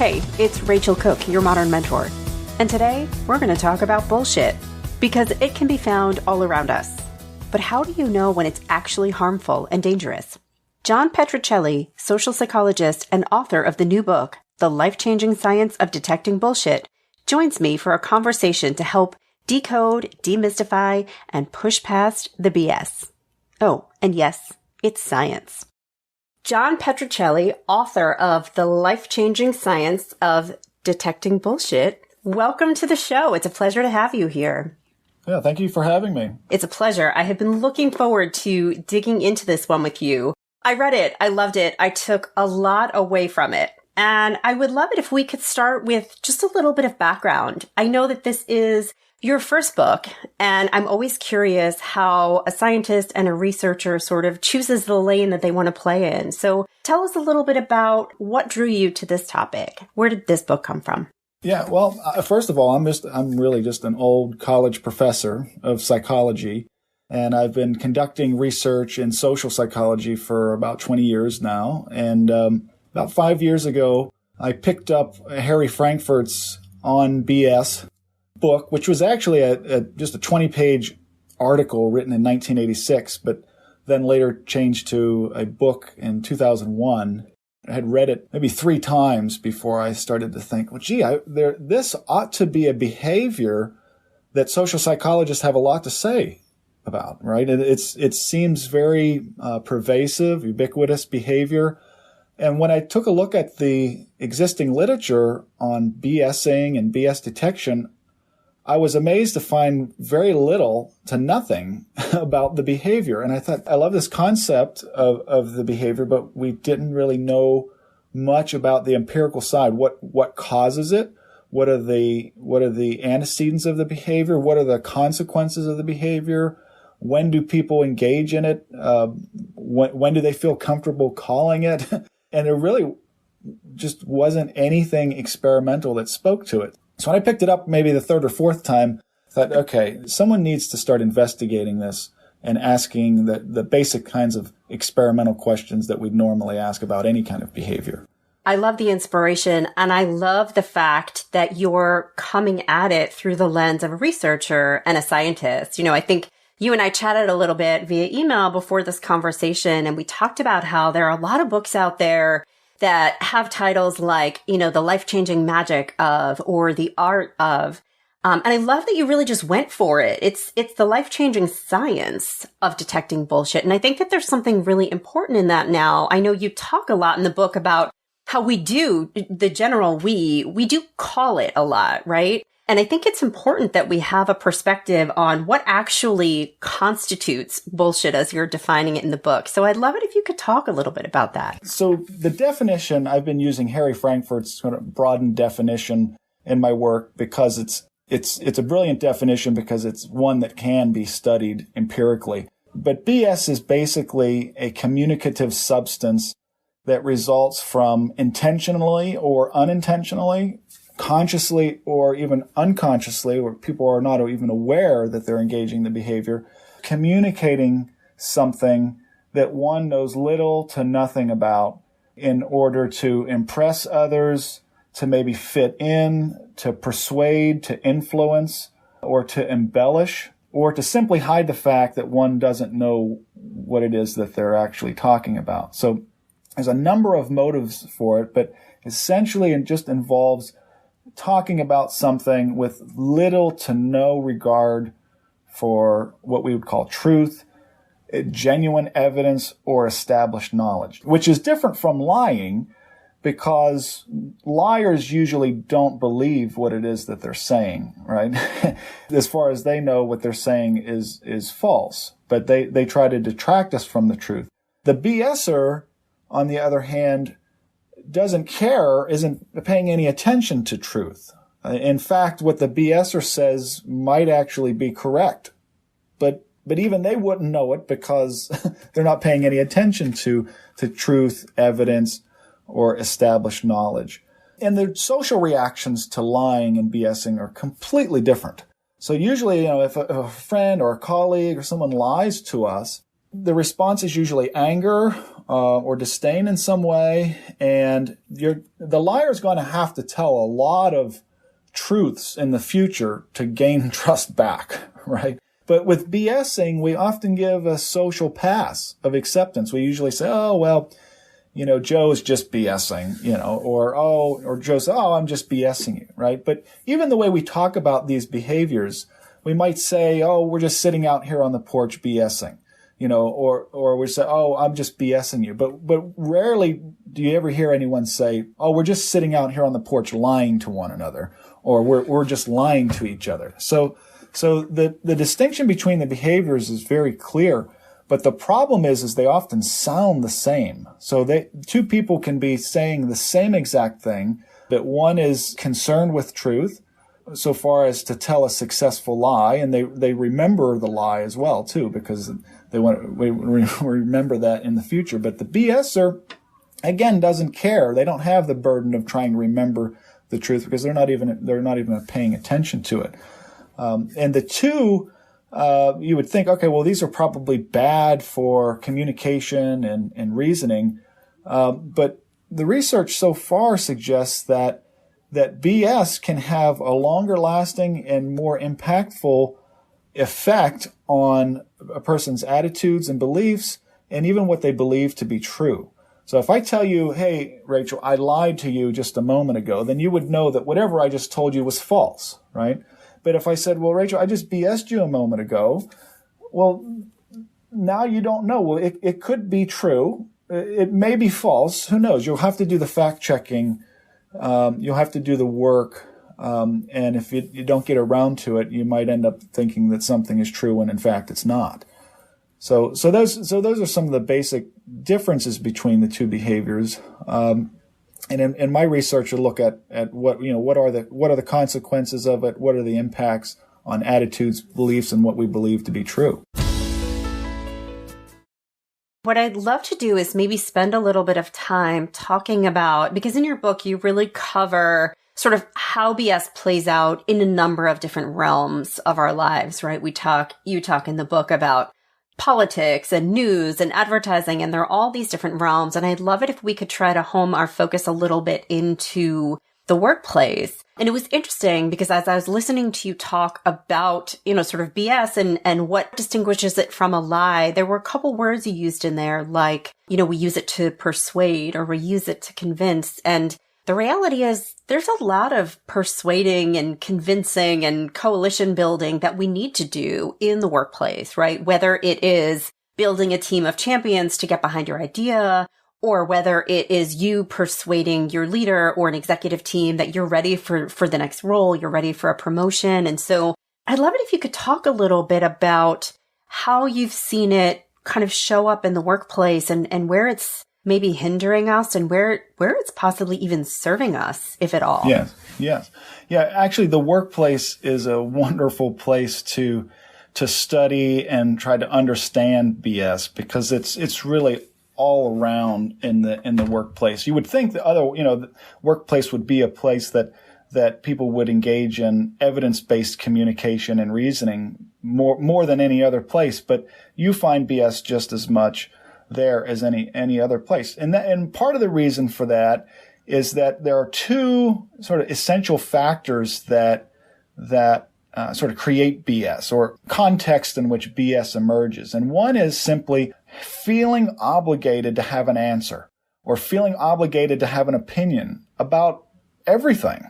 Hey, it's Rachel Cooke, your modern mentor. And today, we're going to talk about bullshit, because it can be found all around us. But how do you know when it's actually harmful and dangerous? John Petrocelli, social psychologist and author of the new book, The Life-Changing Science of Detecting Bullshit, joins me for a conversation to help decode, demystify, and push past the BS. Oh, and yes, it's science. John Petrocelli, author of The Life-Changing Science of Detecting Bullshit. Welcome to the show. It's a pleasure to have you here. Yeah, thank you for having me. It's a pleasure. I have been looking forward to digging into this one with you. I read it. I loved it. I took a lot away from it. And I would love it if we could start with just a little bit of background. I know that this is your first book, and I'm always curious how a scientist and a researcher sort of chooses the lane that they want to play in. So tell us a little bit about what drew you to this topic. Where did this book come from? Yeah, well, first of all, I'm really just an old college professor of psychology, and I've been conducting research in social psychology for about 20 years now. And about 5 years ago, I picked up Harry Frankfurt's On BS book, which was actually just a 20-page article written in 1986, but then later changed to a book in 2001. I had read it maybe 3 times before I started to think, well, gee, this ought to be a behavior that social psychologists have a lot to say about, right? It seems very pervasive, ubiquitous behavior. And when I took a look at the existing literature on BSing and BS detection, I was amazed to find very little to nothing about the behavior. And I thought, I love this concept of the behavior, but we didn't really know much about the empirical side. What causes it? What are the antecedents of the behavior? What are the consequences of the behavior? When do people engage in it? When do they feel comfortable calling it? And there really just wasn't anything experimental that spoke to it. So when I picked it up maybe the 3rd or 4th time, I thought, okay, someone needs to start investigating this and asking the basic kinds of experimental questions that we'd normally ask about any kind of behavior. I love the inspiration, and I love the fact that you're coming at it through the lens of a researcher and a scientist. You know, I think you and I chatted a little bit via email before this conversation, and we talked about how there are a lot of books out there that have titles like, you know, The Life-Changing Magic of, or The Art of. And I love that you really just went for it. It's the life-changing science of detecting bullshit. And I think that there's something really important in that now. I know you talk a lot in the book about how we do, the general we do call it a lot, right? And I think it's important that we have a perspective on what actually constitutes bullshit as you're defining it in the book. So I'd love it if you could talk a little bit about that. So the definition, I've been using Harry Frankfurt's sort of broadened definition in my work because it's a brilliant definition because it's one that can be studied empirically. But BS is basically a communicative substance that results from intentionally or unintentionally, consciously or even unconsciously, where people are not even aware that they're engaging in the behavior, communicating something that one knows little to nothing about in order to impress others, to maybe fit in, to persuade, to influence, or to embellish, or to simply hide the fact that one doesn't know what it is that they're actually talking about. So there's a number of motives for it, but essentially it just involves talking about something with little to no regard for what we would call truth, genuine evidence, or established knowledge, which is different from lying because liars usually don't believe what it is that they're saying, right? As far as they know, what they're saying is false, but they try to detract us from the truth. The BSer, on the other hand, doesn't care, isn't paying any attention to truth. In fact, what the BSer says might actually be correct, but even they wouldn't know it because they're not paying any attention to truth, evidence, or established knowledge. And the social reactions to lying and BSing are completely different. So usually, if a friend or a colleague or someone lies to us, the response is usually anger, or disdain in some way, and the liar is going to have to tell a lot of truths in the future to gain trust back, right? But with BSing, we often give a social pass of acceptance. We usually say, oh, well, Joe's just BSing, or Joe says, oh, I'm just BSing you, right? But even the way we talk about these behaviors, we might say, oh, we're just sitting out here on the porch BSing, or we say, oh, I'm just BSing you. But rarely do you ever hear anyone say, oh, we're just sitting out here on the porch lying to one another, or we're just lying to each other. So the distinction between the behaviors is very clear. But the problem is they often sound the same. So two people can be saying the same exact thing, but one is concerned with truth so far as to tell a successful lie, and they remember the lie as well too, because they want to remember that in the future. But the BSer, again, doesn't care. They don't have the burden of trying to remember the truth because they're not even paying attention to it. And the two, you would think, okay, well, these are probably bad for communication and reasoning. But the research so far suggests that BS can have a longer lasting and more impactful effect on a person's attitudes and beliefs and even what they believe to be true. So if I tell you, hey, Rachel, I lied to you just a moment ago, then you would know that whatever I just told you was false, right? But if I said, well, Rachel, I just BS'd you a moment ago, well, now you don't know. Well, it could be true. It may be false. Who knows? You'll have to do the fact-checking. You'll have to do the work. And if you don't get around to it, you might end up thinking that something is true when, in fact, it's not. So those are some of the basic differences between the two behaviors. And in my research, I look at what are the consequences of it, what are the impacts on attitudes, beliefs, and what we believe to be true. What I'd love to do is maybe spend a little bit of time talking about, because in your book, you really cover sort of how BS plays out in a number of different realms of our lives, right? You talk in the book about politics and news and advertising, and there are all these different realms. And I'd love it if we could try to home our focus a little bit into the workplace. And it was interesting because as I was listening to you talk about, sort of BS and what distinguishes it from a lie, there were a couple words you used in there, like, we use it to persuade or we use it to convince. And the reality is there's a lot of persuading and convincing and coalition building that we need to do in the workplace, right? Whether it is building a team of champions to get behind your idea, or whether it is you persuading your leader or an executive team that you're ready for the next role, you're ready for a promotion. And so I'd love it if you could talk a little bit about how you've seen it kind of show up in the workplace and where it's maybe hindering us and where it's possibly even serving us, if at all. Yes. Yeah, actually, the workplace is a wonderful place to study and try to understand BS because it's really all around in the workplace. You would think the workplace would be a place that people would engage in evidence-based communication and reasoning more than any other place, but you find BS just as much there as any other place. And part of the reason for that is that there are two sort of essential factors that sort of create BS or context in which BS emerges. And one is simply feeling obligated to have an answer or feeling obligated to have an opinion about everything.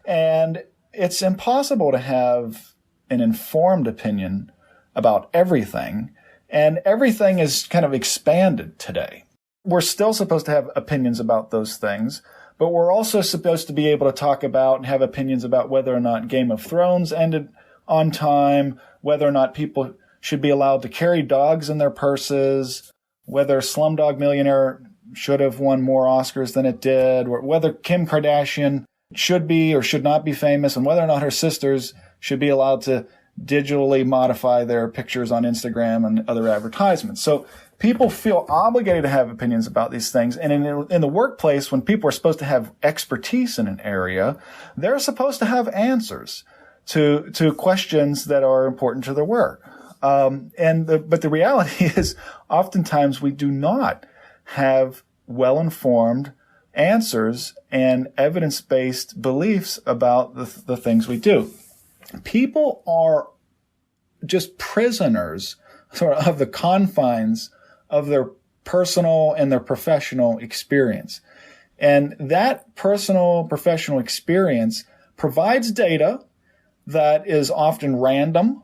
And it's impossible to have an informed opinion about everything. And everything is kind of expanded today. We're still supposed to have opinions about those things, but we're also supposed to be able to talk about and have opinions about whether or not Game of Thrones ended on time, whether or not people should be allowed to carry dogs in their purses, whether Slumdog Millionaire should have won more Oscars than it did, or whether Kim Kardashian should be or should not be famous, and whether or not her sisters should be allowed to digitally modify their pictures on Instagram and other advertisements. So people feel obligated to have opinions about these things. And in the workplace, when people are supposed to have expertise in an area, they're supposed to have answers to questions that are important to their work. But the reality is oftentimes we do not have well-informed answers and evidence-based beliefs about the things we do. People are just prisoners sort of the confines of their personal and their professional experience. And that personal professional experience provides data that is often random,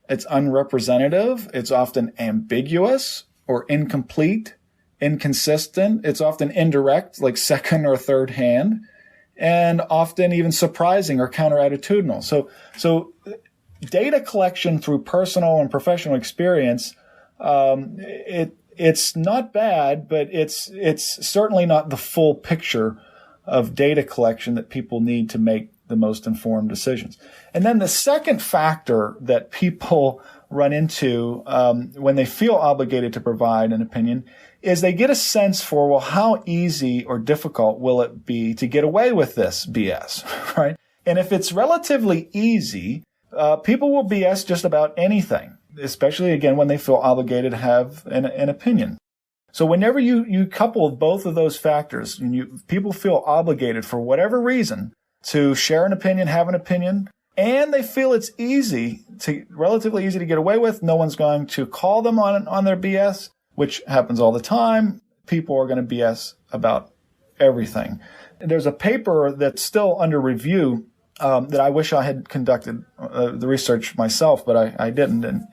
it's unrepresentative, it's often ambiguous or incomplete, inconsistent, it's often indirect, like second or third hand, and often even surprising or counterattitudinal. So data collection through personal and professional experience, it's not bad, but it's certainly not the full picture of data collection that people need to make the most informed decisions. And then the second factor that people run into when they feel obligated to provide an opinion is they get a sense for, well, how easy or difficult will it be to get away with this BS, right? And if it's relatively easy, people will BS just about anything, especially, again, when they feel obligated to have an opinion. So whenever you couple both of those factors, and people feel obligated for whatever reason to share an opinion, have an opinion, and they feel it's relatively easy to get away with, no one's going to call them on their BS, which happens all the time. People are going to BS about everything. There's a paper that's still under review that I wish I had conducted the research myself, but I didn't.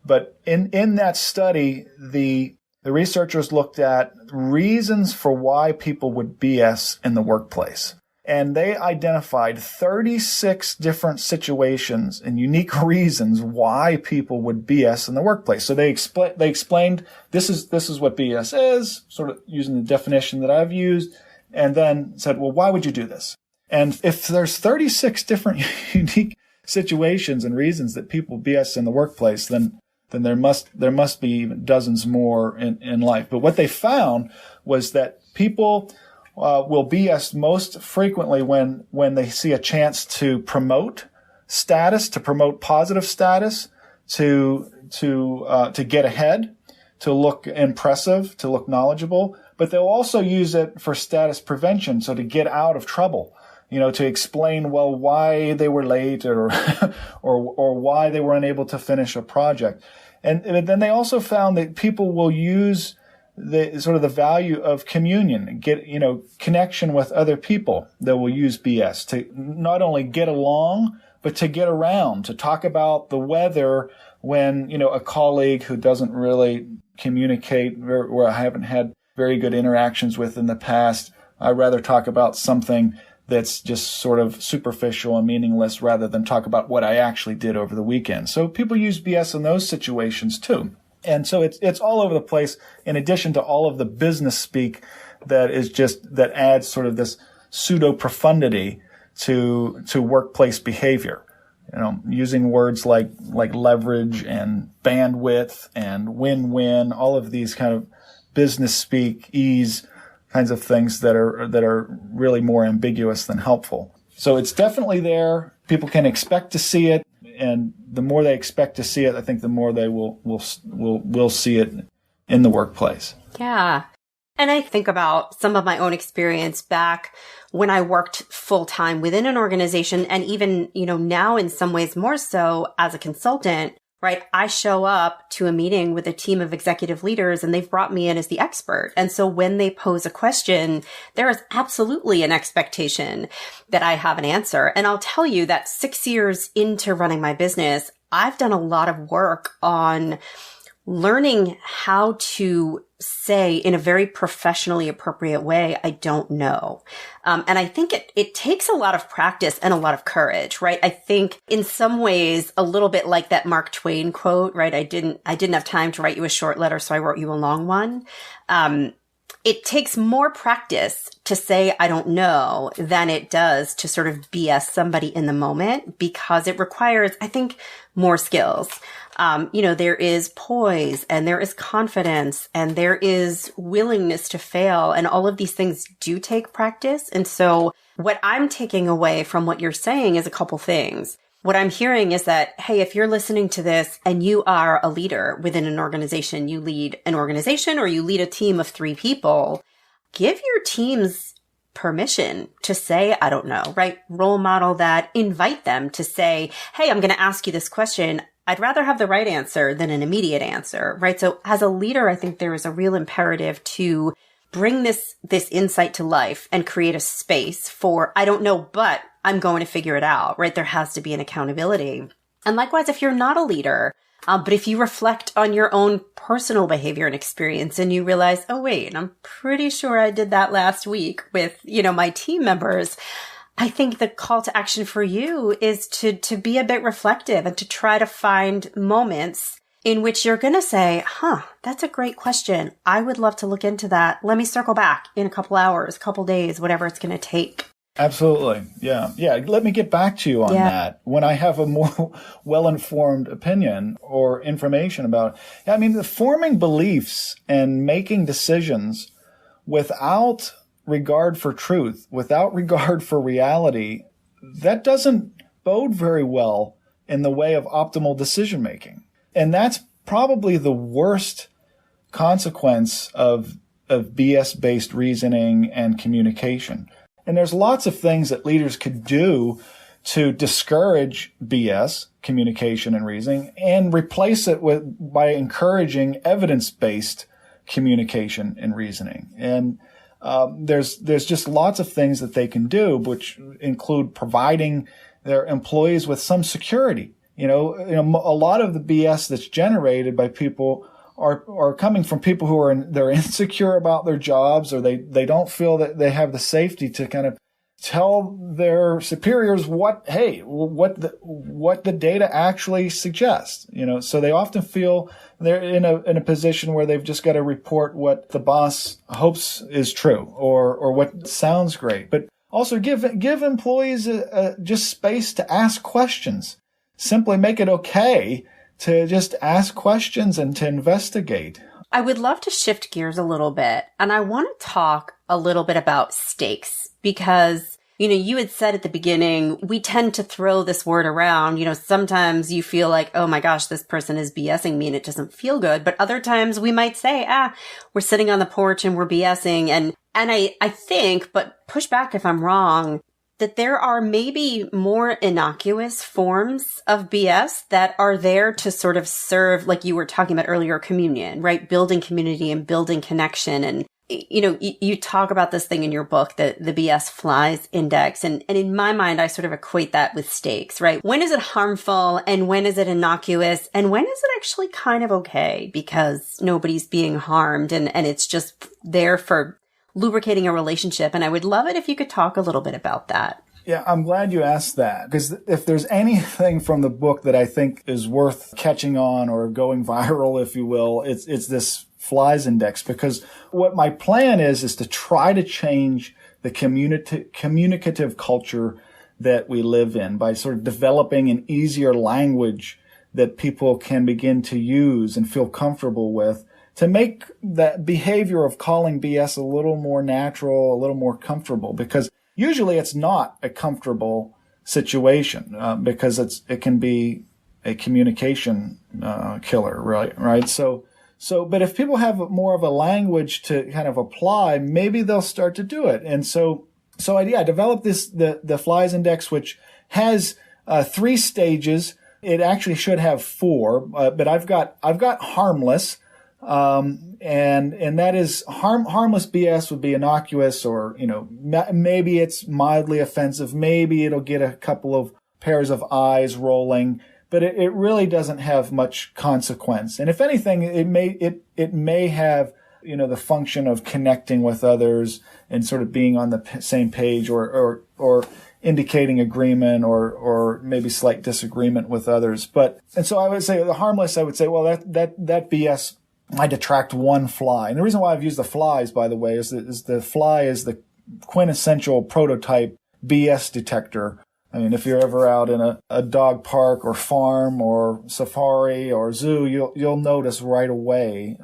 But in that study, the researchers looked at reasons for why people would BS in the workplace. And they identified 36 different situations and unique reasons why people would BS in the workplace. So they explained this is what BS is, sort of using the definition that I've used, and then said, well, why would you do this? And if there's 36 different unique situations and reasons that people BS in the workplace, then there must be even dozens more in life. But what they found was that people will BS most frequently when they see a chance to promote status, to promote positive status, to get ahead, to look impressive, to look knowledgeable. But they'll also use it for status prevention, so to get out of trouble. To explain, well, why they were late or why they were unable to finish a project. And then they also found that people will use the value of communion, connection with other people. They will use BS to not only get along, but to get around, to talk about the weather when, a colleague who doesn't really communicate, or I haven't had very good interactions with in the past, I'd rather talk about something that's just sort of superficial and meaningless rather than talk about what I actually did over the weekend. So people use BS in those situations too. And so it's all over the place, in addition to all of the business speak that adds sort of this pseudo profundity to workplace behavior. Using words like leverage and bandwidth and win-win, all of these kind of business speak, ease kinds of things that are really more ambiguous than helpful. So it's definitely there. People can expect to see it, and the more they expect to see it, I think the more they will see it in the workplace. Yeah. And I think about some of my own experience back when I worked full time within an organization, and even, now in some ways more so as a consultant, right? I show up to a meeting with a team of executive leaders and they've brought me in as the expert. And so when they pose a question, there is absolutely an expectation that I have an answer. And I'll tell you that 6 years into running my business, I've done a lot of work on learning how to say in a very professionally appropriate way, I don't know. And I think it takes a lot of practice and a lot of courage, right? I think in some ways, a little bit like that Mark Twain quote, right? I didn't have time to write you a short letter, so I wrote you a long one. It takes more practice to say, I don't know, than it does to sort of BS somebody in the moment, because it requires, I think, more skills. There is poise and there is confidence and there is willingness to fail. And all of these things do take practice. And so what I'm taking away from what you're saying is a couple things. what I'm hearing is that, hey, if you're listening to this and you are a leader within an organization, you lead an organization or you lead a team of 3 people, give your teams permission to say, I don't know, right? Role model that, invite them to say, hey, I'm going to ask you this question. I'd rather have the right answer than an immediate answer, right? So as a leader, I think there is a real imperative to bring this insight to life and create a space for, I don't know, but I'm going to figure it out, right? There has to be an accountability. And likewise, if you're not a leader, but if you reflect on your own personal behavior and experience and you realize, oh, wait, I'm pretty sure I did that last week with, my team members. I think the call to action for you is to be a bit reflective and to try to find moments in which you're going to say, that's a great question. I would love to look into that. Let me circle back in a couple hours, a couple days, whatever it's going to take. Absolutely. Yeah. Let me get back to you on that when I have a more well-informed opinion or information about it. I mean, the forming beliefs and making decisions without regard for truth, without regard for reality, that doesn't bode very well in the way of optimal decision making. And that's probably the worst consequence of BS-based reasoning and communication. And there's lots of things that leaders could do to discourage BS, communication and reasoning, and replace it by encouraging evidence-based communication and reasoning. And there's just lots of things that they can do, which include providing their employees with some security. A lot of the BS that's generated by people are coming from people who they're insecure about their jobs, or they don't feel that they have the safety to kind of tell their superiors what the data actually suggests. So they often feel they're in a position where they've just got to report what the boss hopes is true or what sounds great. But also give employees just space to ask questions. Simply make it okay to just ask questions and to investigate. I would love to shift gears a little bit, and I want to talk a little bit about stakes because, you had said at the beginning, we tend to throw this word around. Sometimes you feel like, oh my gosh, this person is BSing me and it doesn't feel good. But other times we might say, we're sitting on the porch and we're BSing. And I think, but push back if I'm wrong, that there are maybe more innocuous forms of BS that are there to sort of serve, like you were talking about earlier, communion, right? Building community and building connection. And, you talk about this thing in your book, the BS flies index. And in my mind, I sort of equate that with stakes, right? When is it harmful and when is it innocuous? And when is it actually kind of okay because nobody's being harmed and it's just there for lubricating a relationship? And I would love it if you could talk a little bit about that. Yeah, I'm glad you asked that, because if there's anything from the book that I think is worth catching on or going viral, if you will, it's this flies index, because what my plan is to try to change the communicative culture that we live in by sort of developing an easier language that people can begin to use and feel comfortable with, to make that behavior of calling BS a little more natural, a little more comfortable, because usually it's not a comfortable situation, because it can be a communication killer, right? So, but if people have more of a language to kind of apply, maybe they'll start to do it. And so I developed the flies index, which has 3 stages. It actually should have 4, but I've got harmless. And that is harmless BS would be innocuous, or, maybe it's mildly offensive. Maybe it'll get a couple of pairs of eyes rolling, but it really doesn't have much consequence. And if anything, it may have, the function of connecting with others and sort of being on the same page, or indicating agreement or maybe slight disagreement with others. And so I would say the harmless, well, that BS might attract 1 fly. And the reason why I've used the flies, by the way, is the fly is the quintessential prototype BS detector I mean, if you're ever out in a dog park or farm or safari or zoo, you'll notice right away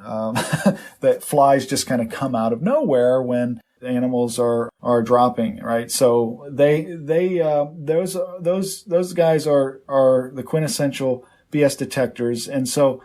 that flies just kind of come out of nowhere when animals are dropping, right? So those guys are the quintessential BS detectors, and so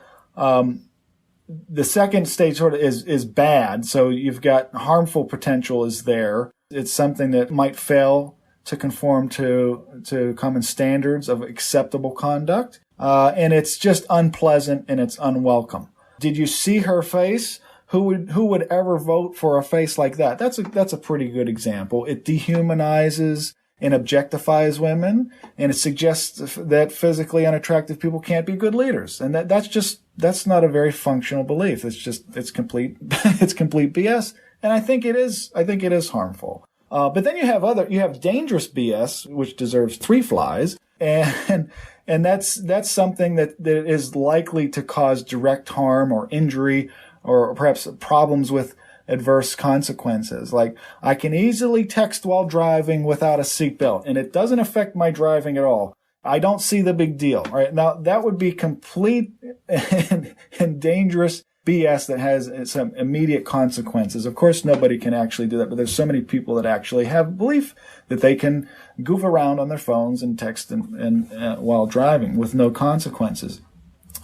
the second stage sort of is bad. So you've got harmful potential is there. It's something that might fail to conform to common standards of acceptable conduct. And it's just unpleasant and it's unwelcome. Did you see her face? Who would ever vote for a face like that? That's a pretty good example. It dehumanizes and objectifies women, and it suggests that physically unattractive people can't be good leaders. And that's not a very functional belief. It's complete BS. And I think it is harmful. But then you have dangerous BS, which deserves 3 flies. And that's something that is likely to cause direct harm or injury or perhaps problems with adverse consequences. Like, I can easily text while driving without a seatbelt, and it doesn't affect my driving at all. I don't see the big deal. All right. Now, that would be complete and dangerous BS that has some immediate consequences. Of course, nobody can actually do that, but there's so many people that actually have belief that they can goof around on their phones and text and while driving with no consequences.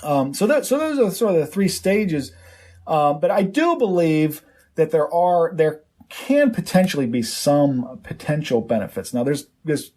So those are sort of the 3 stages. But I do believe that there can potentially be some potential benefits. Now,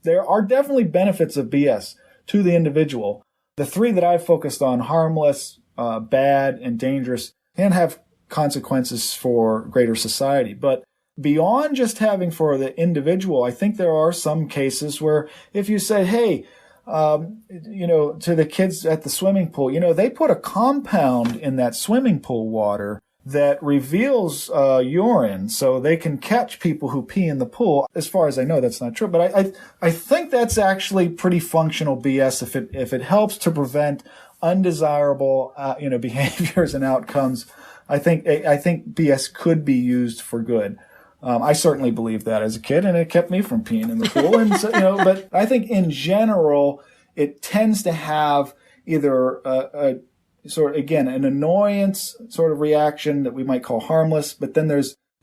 there are definitely benefits of BS to the individual. The 3 that I've focused on, harmless, bad, and dangerous, can have consequences for greater society. But beyond just having for the individual, I think there are some cases where if you say, hey, to the kids at the swimming pool, they put a compound in that swimming pool water that reveals urine so they can catch people who pee in the pool. As far as I know, that's not true. But I think that's actually pretty functional BS if it helps to prevent undesirable behaviors and outcomes. I think BS could be used for good. I certainly believed that as a kid, and it kept me from peeing in the pool. And so, but I think in general, it tends to have either a sort of, again, an annoyance sort of reaction that we might call harmless, but then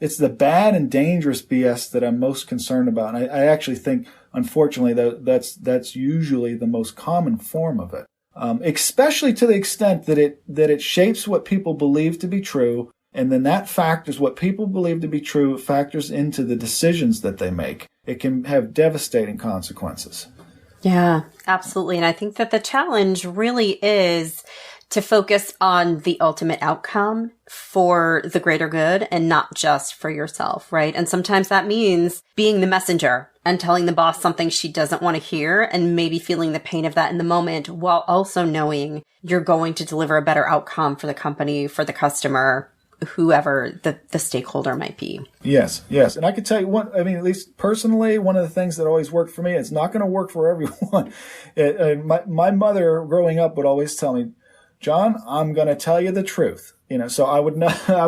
it's the bad and dangerous BS that I'm most concerned about. And I actually think, unfortunately, that's usually the most common form of it, especially to the extent that it shapes what people believe to be true. And then that factors what people believe to be true, factors into the decisions that they make. It can have devastating consequences. Yeah, absolutely. And I think that the challenge really is to focus on the ultimate outcome for the greater good and not just for yourself, right? And sometimes that means being the messenger and telling the boss something she doesn't want to hear and maybe feeling the pain of that in the moment while also knowing you're going to deliver a better outcome for the company, for the customer, whoever the stakeholder might be. Yes. And I could tell you at least personally, one of the things that always worked for me, it's not going to work for everyone. My mother growing up would always tell me, John, I'm going to tell you the truth. So I would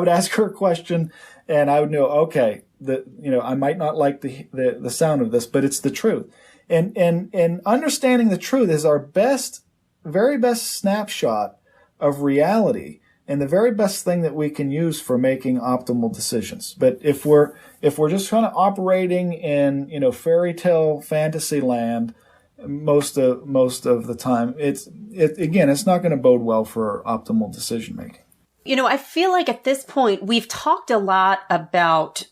ask her a question and I would know, okay, I might not like the sound of this, but it's the truth. And understanding the truth is our very best snapshot of reality and the very best thing that we can use for making optimal decisions. But if we're just kind of operating in, fairy tale fantasy land, most of the time, it's not going to bode well for optimal decision making. I feel like at this point, we've talked a lot about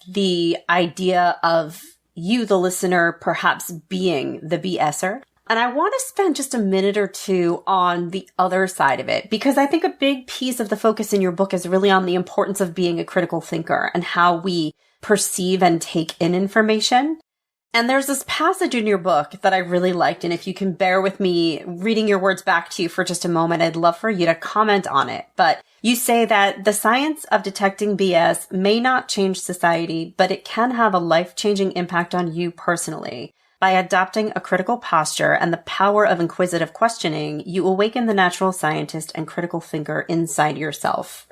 the idea of you, the listener, perhaps being the BSer. And I want to spend just a minute or 2 on the other side of it, because I think a big piece of the focus in your book is really on the importance of being a critical thinker and how we perceive and take in information. And there's this passage in your book that I really liked. And if you can bear with me reading your words back to you for just a moment, I'd love for you to comment on it. But you say that the science of detecting BS may not change society, but it can have a life-changing impact on you personally. By adopting a critical posture and the power of inquisitive questioning, you awaken the natural scientist and critical thinker inside yourself.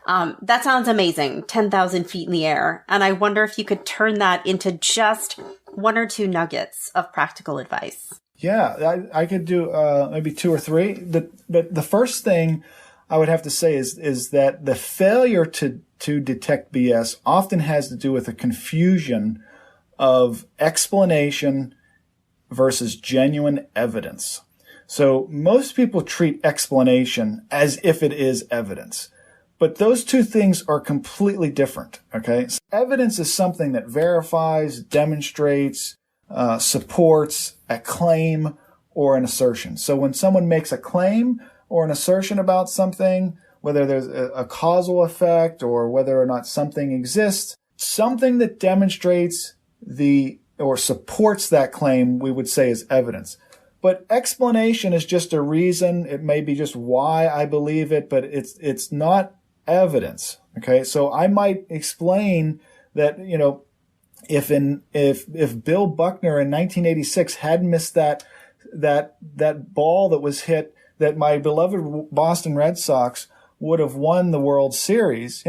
That sounds amazing, 10,000 feet in the air. And I wonder if you could turn that into just one or two nuggets of practical advice? Yeah, I could do maybe two or three. But the first thing I would have to say is that the failure to detect BS often has to do with a confusion of explanation versus genuine evidence. So most people treat explanation as if it is evidence. But those two things are completely different, okay? So evidence is something that verifies, demonstrates, supports a claim or an assertion. So when someone makes a claim or an assertion about something, whether there's a causal effect or whether or not something exists, something that demonstrates or supports that claim, we would say is evidence. But explanation is just a reason. It may be just why I believe it, but it's not evidence. Okay. So I might explain that, if Bill Buckner in 1986 hadn't missed that ball that was hit, that my beloved Boston Red Sox would have won the World Series,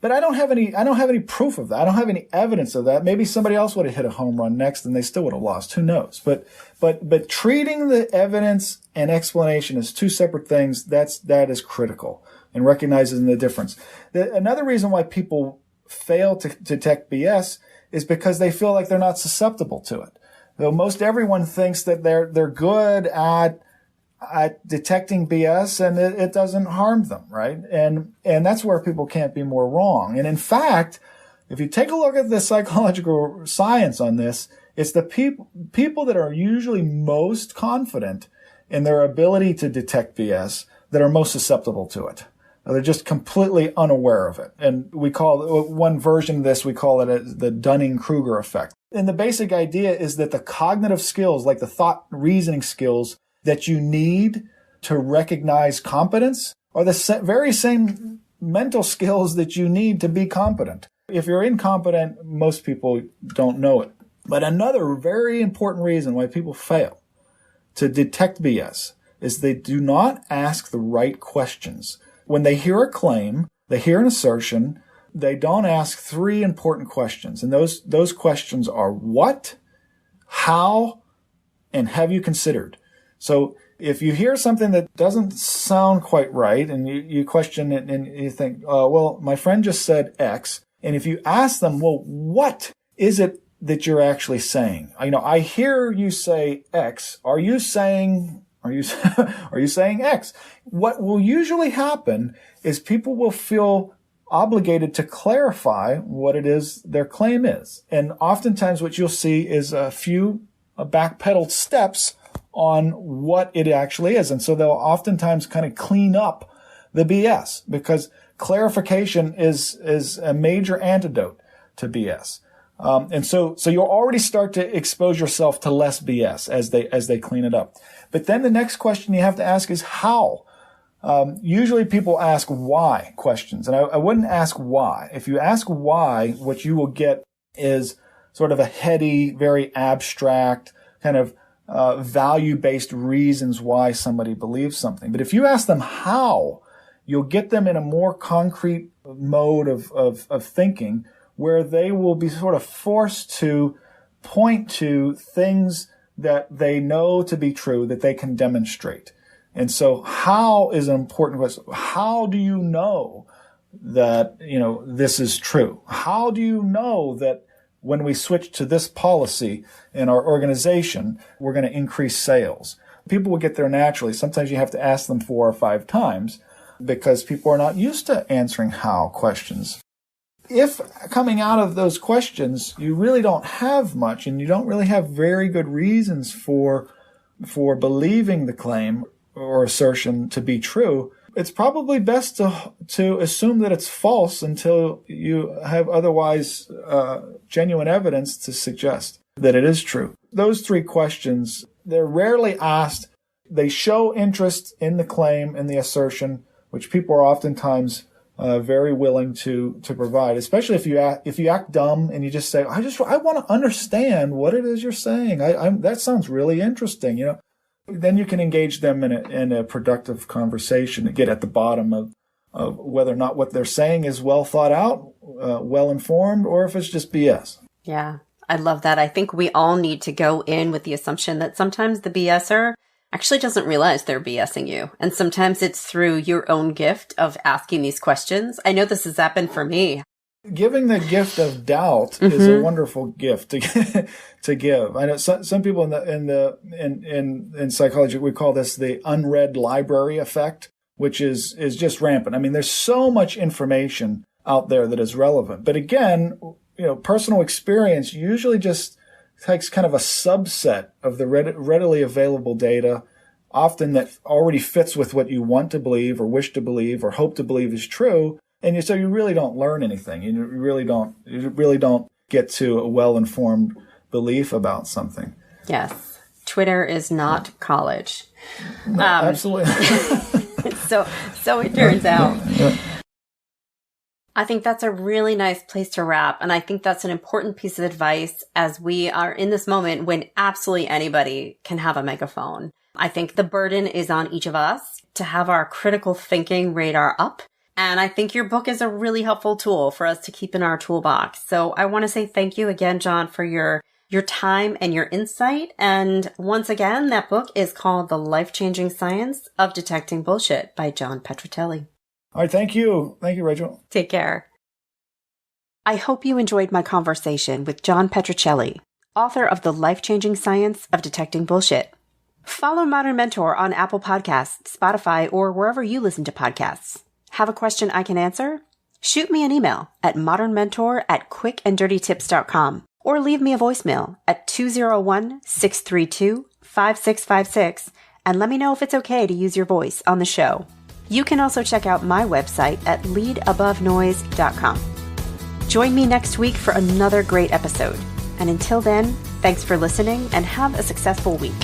but I don't have any proof of that. I don't have any evidence of that. Maybe somebody else would have hit a home run next and they still would have lost. Who knows? But treating the evidence and explanation as two separate things, that is critical, and recognizing the difference. Another reason why people fail to detect BS is because they feel like they're not susceptible to it. Though most everyone thinks that they're good at detecting BS and it doesn't harm them, right? And that's where people can't be more wrong. And in fact, if you take a look at the psychological science on this, it's the people that are usually most confident in their ability to detect BS that are most susceptible to it. They're just completely unaware of it. And we call one version of this, we call it the Dunning-Kruger effect. And the basic idea is that the cognitive skills, like the thought reasoning skills that you need to recognize competence, are the very same mental skills that you need to be competent. If you're incompetent, most people don't know it. But another very important reason why people fail to detect BS is they do not ask the right questions. When they hear a claim, they hear an assertion, they don't ask three important questions. And those questions are what, how, and have you considered? So if you hear something that doesn't sound quite right and you question it and you think, well, my friend just said X. And if you ask them, well, what is it that you're actually saying? I hear you say X. Are you saying X? What will usually happen is people will feel obligated to clarify what it is their claim is. And oftentimes what you'll see is a few backpedaled steps on what it actually is. And so they'll oftentimes kind of clean up the BS because clarification is a major antidote to BS. And so you'll already start to expose yourself to less BS as they clean it up. But then the next question you have to ask is how. Usually people ask why questions, and I wouldn't ask why. If you ask why, what you will get is sort of a heady, very abstract kind of value-based reasons why somebody believes something. But if you ask them how, you'll get them in a more concrete mode of thinking where they will be sort of forced to point to things that they know to be true that they can demonstrate. And so how is an important question. How do you know that, this is true? How do you know that when we switch to this policy in our organization, we're going to increase sales? People will get there naturally. Sometimes you have to ask them 4 or 5 times because people are not used to answering how questions. If coming out of those questions, you really don't have much and you don't really have very good reasons for believing the claim or assertion to be true, it's probably best to assume that it's false until you have otherwise genuine evidence to suggest that it is true. Those 3 questions, they're rarely asked. They show interest in the claim and the assertion, which people are oftentimes very willing to provide, especially if you act dumb and you just say, I want to understand what it is you're saying. That sounds really interesting, Then you can engage them in a productive conversation to get at the bottom of whether or not what they're saying is well thought out, well informed, or if it's just BS. Yeah. I love that. I think we all need to go in with the assumption that sometimes the BSer actually doesn't realize they're BSing you. And sometimes it's through your own gift of asking these questions. I know this has happened for me. Giving the gift of doubt is a wonderful gift to give. I know some people in psychology, we call this the unread library effect, which is just rampant. I mean, there's so much information out there that is relevant. But again, personal experience usually just takes kind of a subset of the readily available data, often that already fits with what you want to believe or wish to believe or hope to believe is true. And so you really don't learn anything. You really don't get to a well-informed belief about something. Yes. Twitter is not college. No, absolutely. So it turns out. Yeah. I think that's a really nice place to wrap. And I think that's an important piece of advice as we are in this moment when absolutely anybody can have a megaphone. I think the burden is on each of us to have our critical thinking radar up. And I think your book is a really helpful tool for us to keep in our toolbox. So I want to say thank you again, John, for your time and your insight. And once again, that book is called The Life-Changing Science of Detecting Bullshit by John Petrocelli. All right. Thank you. Thank you, Rachel. Take care. I hope you enjoyed my conversation with John Petrocelli, author of The Life-Changing Science of Detecting Bullshit. Follow Modern Mentor on Apple Podcasts, Spotify, or wherever you listen to podcasts. Have a question I can answer? Shoot me an email at modernmentor@quickanddirtytips.com or leave me a voicemail at 201-632-5656 and let me know if it's okay to use your voice on the show. You can also check out my website at leadabovenoise.com. Join me next week for another great episode. And until then, thanks for listening and have a successful week.